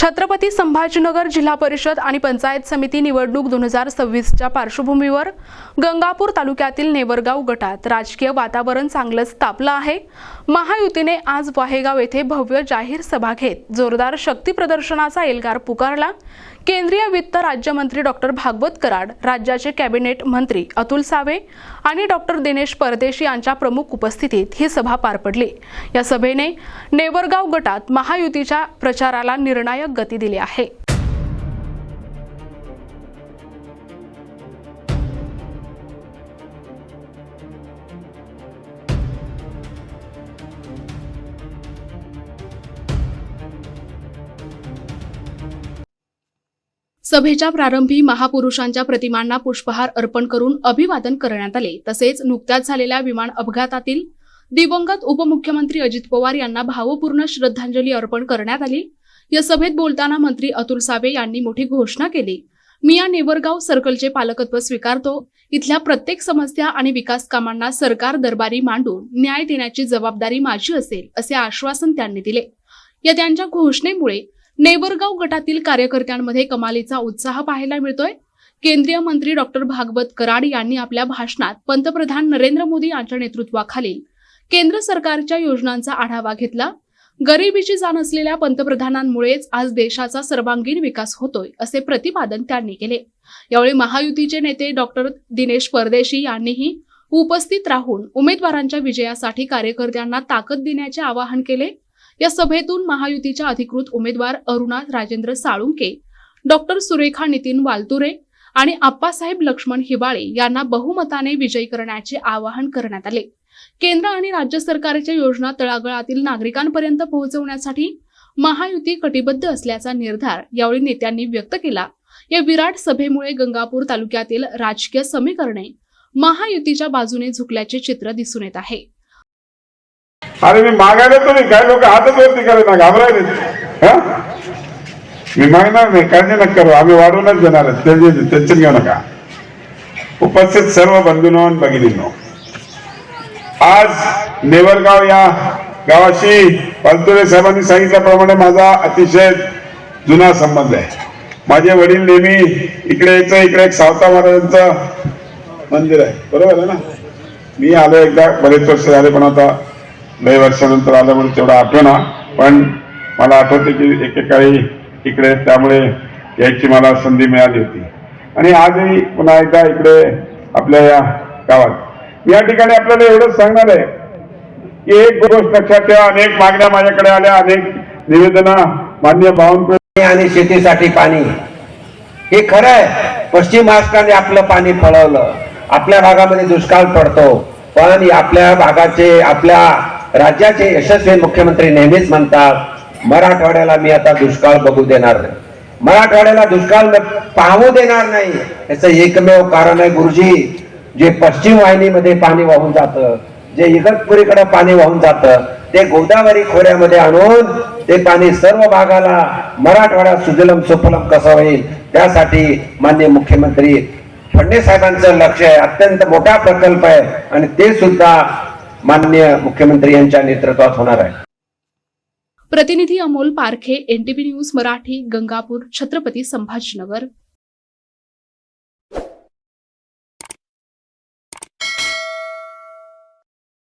छत्रपती संभाजीनगर जिल्हा परिषद आणि पंचायत समिती निवडणूक 2026च्या पार्श्वभूमीवर गंगापूर तालुक्यातील नेवरगाव गटात राजकीय वातावरण चांगलंच तापलं आहे। महायुतीने आज वाहेगाव येथे भव्य जाहीर सभा घेत जोरदार शक्ती प्रदर्शनाचा एल्गार पुकारला। केंद्रीय वित्त राज्यमंत्री डॉक्टर भागवत कराड, राज्याचे कॅबिनेट मंत्री अतुल सावे आणि डॉक्टर दिनेश परदेशी यांच्या प्रमुख उपस्थितीत ही सभा पार पडली। या सभेने नेवरगाव गटात महायुतीच्या प्रचाराला निर्णायक गती दिली आहे। सभेच्या प्रारंभी महापुरुषांच्या प्रतिमांना पुष्पहार अर्पण करून अभिवादन करण्यात आले। तसेच नुकत्याच झालेल्या विमान अपघातातील दिवंगत उपमुख्यमंत्री अजित पवार यांना भावपूर्ण श्रद्धांजली अर्पण करण्यात आली। या सभेत बोलताना मंत्री अतुल सावे यांनी मोठी घोषणा केली। मी या नेवरगाव सर्कलचे पालकत्व स्वीकारतो। इथल्या प्रत्येक समस्या आणि विकास कामांना सरकार दरबारी मांडून न्याय देण्याची जबाबदारी माझी असेल, असे आश्वासन त्यांनी दिले। या त्यांच्या घोषणेमुळे नेवरगाव गटातील कार्यकर्त्यांमध्ये कमालीचा उत्साह पाहायला मिळतोय। केंद्रीय मंत्री डॉक्टर भागवत कराड यांनी आपल्या भाषणात पंतप्रधान नरेंद्र मोदी यांच्या नेतृत्वाखालील केंद्र सरकारच्या योजनांचा आढावा घेतला। गरिबीची जाण असलेल्या पंतप्रधानांमुळेच आज देशाचा सर्वांगीण विकास होतोय, असे प्रतिपादन त्यांनी केले। यावेळी महायुतीचे नेते डॉक्टर दिनेश परदेशी यांनीही उपस्थित राहून उमेदवारांच्या विजयासाठी कार्यकर्त्यांना ताकद देण्याचे आवाहन केले। या सभेतून महायुतीच्या अधिकृत उमेदवार अरुणा राजेंद्र साळुंके, डॉक्टर सुरेखा नितीन वालतुरे आणि आप्पासाहेब लक्ष्मण हिबाळे यांना बहुमताने विजयी करण्याचे आवाहन करण्यात आले। केंद्र आणि राज्य सरकारच्या योजना तळागाळातील नागरिकांपर्यंत पोहोचवण्यासाठी महायुती कटिबद्ध असल्याचा निर्धार यावेळी नेत्यांनी व्यक्त केला। या विराट सभेमुळे गंगापूर तालुक्यातील राजकीय समीकरणे महायुतीच्या बाजूने झुकल्याचे चित्र दिसून येत आहे। अरे मी मागायला तो नाही, काय लोक हातच वरती करत ना, घाबरायले। मी मागणार नाही, काळजी नका करू, आम्ही वाढवूनच देणार, टेन्शन घेऊ नका। उपस्थित सर्व बंधूंनो आणि भगिनींनो, आज नेवरगाव या गावाशी वालतुरे साहेबांनी सांगितल्याप्रमाणे माझा अतिशय जुना संबंध आहे। माझे वडील नेहमी इकडे यायचं, इकडे एक सावता महाराजांचं मंदिर आहे, बरोबर आहे ना। मी आलो एकदा, बरेच वर्ष झाले, पण आता लय वर्षानंतर आलं म्हणून तेवढं आठवना, पण मला आठवते की एकेकाळी इकडे त्यामुळे यायची मला संधी मिळाली होती। आणि आजही पुन्हा एकदा इकडे आपल्या या गावात या ठिकाणी आपल्याला एवढंच सांगणार आहे की एक गोष्ट लक्षात ठेवा, अनेक मागण्या माझ्याकडे आल्या, अनेक निवेदनं माननीय बावनकुळे आणि शेतीसाठी पाणी, हे खरं आहे। पश्चिम महाराष्ट्राने आपलं पाणी पळवलं, आपल्या भागामध्ये दुष्काळ पडतो, पण आपल्या भागाचे, आपल्या राज्याचे यशस्वी मुख्यमंत्री नेहमीच म्हणतात, मराठवाड्याला मी आता दुष्काळ बघू देणार नाही, मराठवाड्याला दुष्काळ पाहू देणार नाही। याचं एकमेव कारण आहे गुरुजी, जे पश्चिम वाहिनीमध्ये पाणी वाहून जातं, जे इगतपुरीकडे पाणी वाहून जातं, ते गोदावरी खोऱ्यामध्ये आणून ते पाणी सर्व भागाला, मराठवाड्यात सुजलम सुफलम कसं होईल, त्यासाठी माननीय मुख्यमंत्री फडणवीस साहेबांचं लक्ष आहे। अत्यंत मोठा प्रकल्प आहे आणि ते सुद्धा माननीय मुख्यमंत्री यांच्या नेतृत्वात होणार आहे। प्रतिनिधी अमोल पारखे, NTV न्यूज मराठी, गंगापूर, छत्रपती संभाजीनगर।